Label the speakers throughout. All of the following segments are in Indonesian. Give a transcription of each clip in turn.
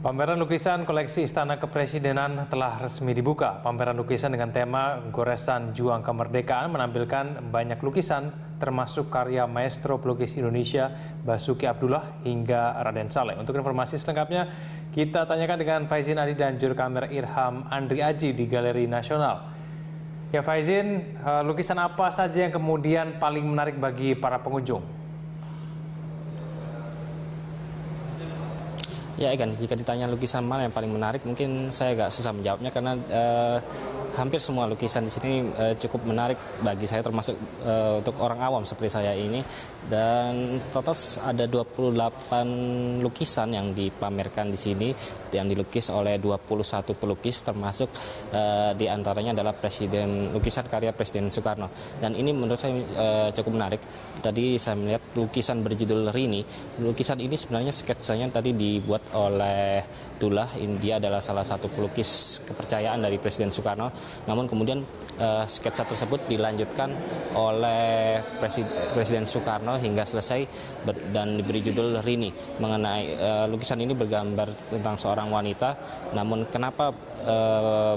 Speaker 1: Pameran lukisan koleksi Istana Kepresidenan telah resmi dibuka. Pameran lukisan dengan tema Goresan Juang Kemerdekaan menampilkan banyak lukisan termasuk karya maestro pelukis Indonesia Basuki Abdullah hingga Raden Saleh. Untuk informasi selengkapnya kita tanyakan dengan Faizin Adi dan juru kamera Irham Andri Aji di Galeri Nasional. Ya Faizin, lukisan apa saja yang kemudian paling menarik bagi para pengunjung?
Speaker 2: Ya Egan, jika ditanya lukisan mana yang paling menarik, mungkin saya agak susah menjawabnya karena hampir semua lukisan di sini cukup menarik bagi saya, termasuk untuk orang awam seperti saya ini. Dan total ada 28 lukisan yang dipamerkan di sini, yang dilukis oleh 21 pelukis, termasuk di antaranya adalah lukisan karya Presiden Soekarno. Dan ini menurut saya cukup menarik. Tadi saya melihat lukisan berjudul Rini. Lukisan ini sebenarnya sketsanya tadi dibuat oleh Dullah. Dia adalah salah satu pelukis kepercayaan dari Presiden Soekarno. Namun kemudian sketsa tersebut dilanjutkan oleh Presiden Soekarno hingga selesai dan diberi judul Rini. Mengenai lukisan ini bergambar tentang seorang wanita. Namun kenapa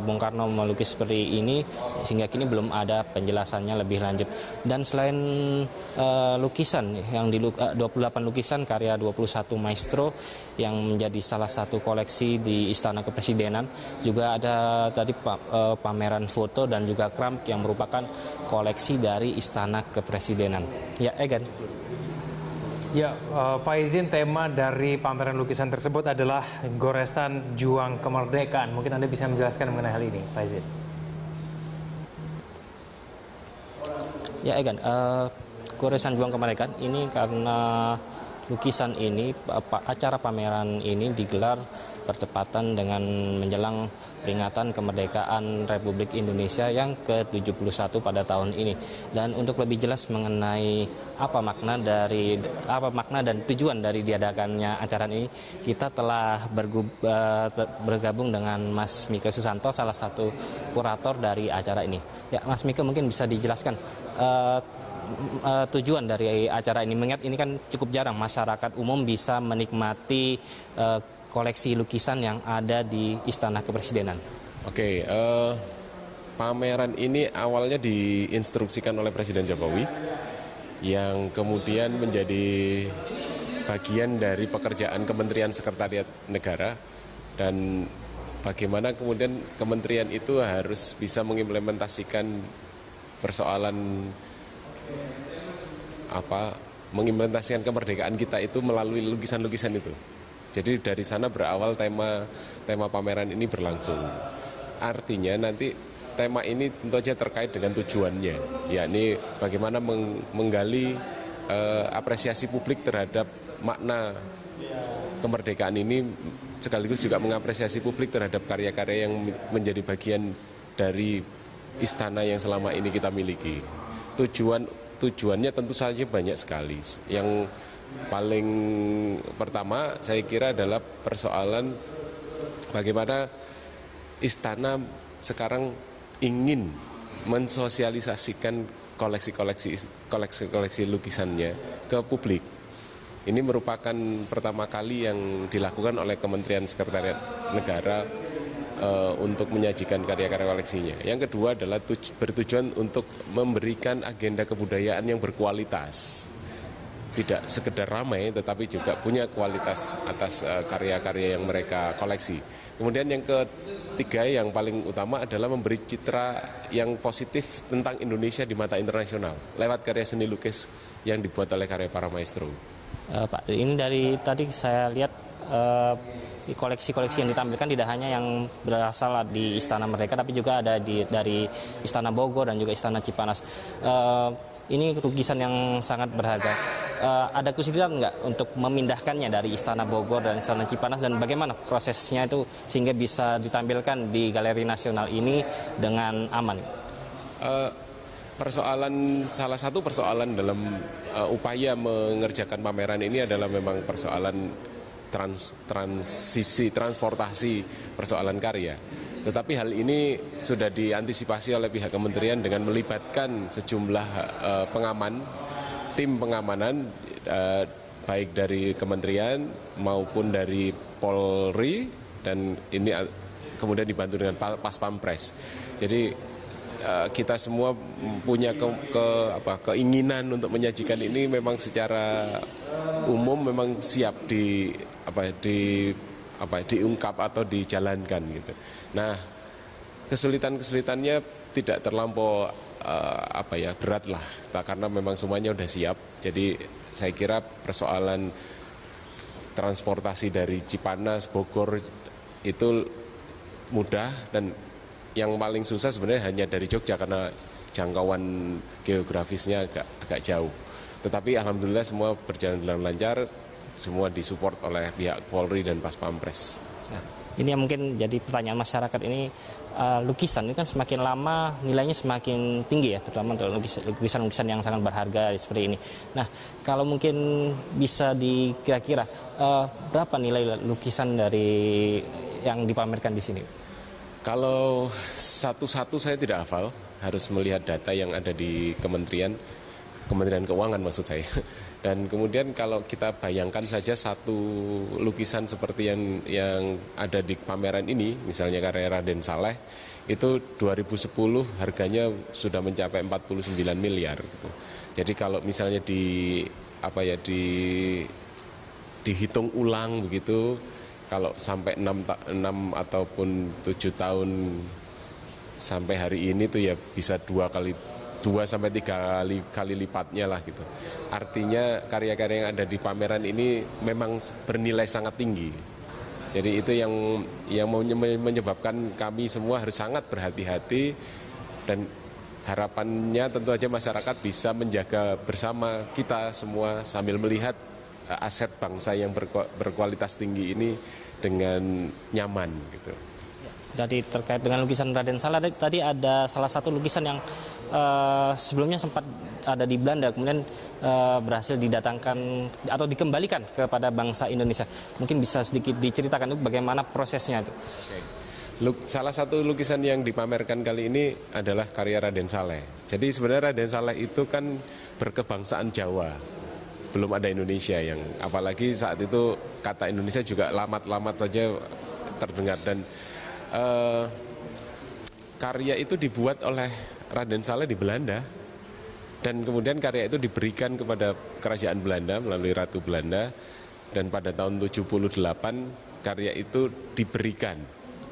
Speaker 2: Bung Karno melukis seperti ini sehingga kini belum ada penjelasannya lebih lanjut. Dan selain lukisan yang 28 lukisan karya 21 maestro yang menjadi salah satu koleksi di Istana Kepresidenan, juga ada tadi pameran foto dan juga keramik yang merupakan koleksi dari Istana Kepresidenan. Ya, Egan.
Speaker 1: Ya, Faizin, tema dari pameran lukisan tersebut adalah Goresan Juang Kemerdekaan. Mungkin Anda bisa menjelaskan mengenai hal ini, Faizin.
Speaker 2: Ya, Egan, Goresan Juang Kemerdekaan ini karena lukisan ini, acara pameran ini digelar bertepatan dengan menjelang peringatan kemerdekaan Republik Indonesia yang ke-71 pada tahun ini. Dan untuk lebih jelas mengenai apa makna dan tujuan dari diadakannya acara ini, kita telah bergabung dengan Mas Mika Susanto, salah satu kurator dari acara ini. Ya, Mas Mika mungkin bisa dijelaskan tujuan dari acara ini, mengingat ini kan cukup jarang masyarakat umum bisa menikmati koleksi lukisan yang ada di Istana Kepresidenan.
Speaker 3: Oke, pameran ini awalnya diinstruksikan oleh Presiden Jokowi yang kemudian menjadi bagian dari pekerjaan Kementerian Sekretariat Negara, dan bagaimana kemudian kementerian itu harus bisa mengimplementasikan persoalan mengimplementasikan kemerdekaan kita itu melalui lukisan-lukisan itu. Jadi dari sana berawal tema pameran ini berlangsung. Artinya nanti tema ini tentu saja terkait dengan tujuannya, yakni bagaimana menggali apresiasi publik terhadap makna kemerdekaan ini, sekaligus juga mengapresiasi publik terhadap karya-karya yang menjadi bagian dari istana yang selama ini kita miliki. Tujuannya tentu saja banyak sekali. Yang paling pertama saya kira adalah persoalan bagaimana istana sekarang ingin mensosialisasikan koleksi lukisannya ke publik. Ini merupakan pertama kali yang dilakukan oleh Kementerian Sekretariat Negara untuk menyajikan karya-karya koleksinya. Yang kedua adalah bertujuan untuk memberikan agenda kebudayaan yang berkualitas. Tidak sekedar ramai, tetapi juga punya kualitas atas karya-karya yang mereka koleksi. Kemudian yang ketiga yang paling utama adalah memberi citra yang positif tentang Indonesia di mata internasional lewat karya seni lukis yang dibuat oleh karya para maestro.
Speaker 2: Pak, ini dari tadi saya lihat koleksi-koleksi yang ditampilkan tidak hanya yang berasal di Istana Merdeka, tapi juga ada dari Istana Bogor dan juga Istana Cipanas. Ini lukisan yang sangat berharga. Ada kesulitan nggak untuk memindahkannya dari Istana Bogor dan Istana Cipanas, dan bagaimana prosesnya itu sehingga bisa ditampilkan di Galeri Nasional ini dengan aman?
Speaker 3: Salah satu persoalan dalam upaya mengerjakan pameran ini adalah memang persoalan transportasi persoalan karya. Tetapi hal ini sudah diantisipasi oleh pihak kementerian dengan melibatkan sejumlah tim pengamanan baik dari kementerian maupun dari Polri, dan ini kemudian dibantu dengan Pas Pampres. Jadi kita semua punya keinginan untuk menyajikan ini memang secara umum memang siap diungkap atau dijalankan gitu. Nah, kesulitannya tidak terlampau berat lah, karena memang semuanya udah siap. Jadi saya kira persoalan transportasi dari Cipanas, Bogor itu mudah, dan yang paling susah sebenarnya hanya dari Jogja karena jangkauan geografisnya agak jauh. Tetapi alhamdulillah semua berjalan dengan lancar, semua disupport oleh pihak Polri dan Pas Pampres.
Speaker 2: Ini yang mungkin jadi pertanyaan masyarakat ini, lukisan ini kan semakin lama nilainya semakin tinggi ya, terutama untuk lukisan-lukisan yang sangat berharga seperti ini. Nah, kalau mungkin bisa dikira-kira berapa nilai lukisan dari yang dipamerkan di sini?
Speaker 3: Kalau satu-satu saya tidak hafal, harus melihat data yang ada di Kementerian Keuangan maksud saya. Dan kemudian kalau kita bayangkan saja satu lukisan seperti yang ada di pameran ini, misalnya karya Raden Saleh, itu 2010 harganya sudah mencapai 49 miliar gitu. Jadi kalau misalnya dihitung ulang begitu, kalau sampai 6 ataupun 7 tahun sampai hari ini tuh ya bisa 2 sampai 3 kali lipatnya lah gitu. Artinya karya-karya yang ada di pameran ini memang bernilai sangat tinggi. Jadi itu yang menyebabkan kami semua harus sangat berhati-hati, dan harapannya tentu saja masyarakat bisa menjaga bersama kita semua sambil melihat aset bangsa yang berkualitas tinggi ini dengan nyaman gitu.
Speaker 2: Jadi terkait dengan lukisan Raden Saleh, tadi ada salah satu lukisan yang sebelumnya sempat ada di Belanda, kemudian berhasil didatangkan atau dikembalikan kepada bangsa Indonesia. Mungkin bisa sedikit diceritakan itu bagaimana prosesnya itu.
Speaker 3: Salah satu lukisan yang dipamerkan kali ini adalah karya Raden Saleh. Jadi sebenarnya Raden Saleh itu kan berkebangsaan Jawa. Belum ada Indonesia, yang apalagi saat itu kata Indonesia juga lamat-lamat saja terdengar, dan karya itu dibuat oleh Raden Saleh di Belanda, dan kemudian karya itu diberikan kepada kerajaan Belanda melalui Ratu Belanda, dan pada tahun 78 karya itu diberikan,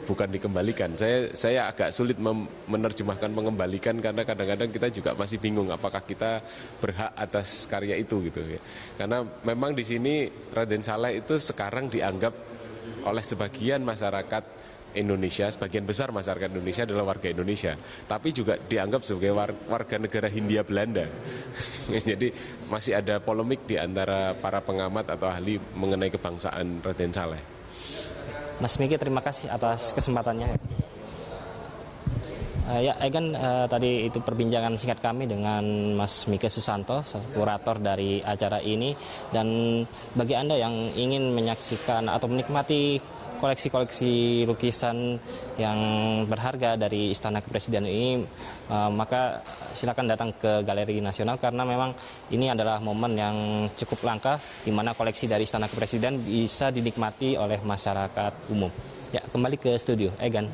Speaker 3: bukan dikembalikan. Saya agak sulit menerjemahkan mengembalikan, karena kadang-kadang kita juga masih bingung apakah kita berhak atas karya itu gitu ya. Karena memang di sini Raden Saleh itu sekarang dianggap oleh sebagian masyarakat Indonesia, sebagian besar masyarakat Indonesia adalah warga Indonesia, tapi juga dianggap sebagai warga negara Hindia Belanda. Jadi masih ada polemik di antara para pengamat atau ahli mengenai kebangsaan Raden Saleh.
Speaker 2: Mas Miki, terima kasih atas kesempatannya. Ya, Egan, tadi itu perbincangan singkat kami dengan Mas Miki Susanto, kurator dari acara ini. Dan bagi Anda yang ingin menyaksikan atau menikmati koleksi-koleksi lukisan yang berharga dari Istana Kepresidenan ini, maka silakan datang ke Galeri Nasional, karena memang ini adalah momen yang cukup langka di mana koleksi dari Istana Kepresidenan bisa dinikmati oleh masyarakat umum. Ya, kembali ke studio, Egan.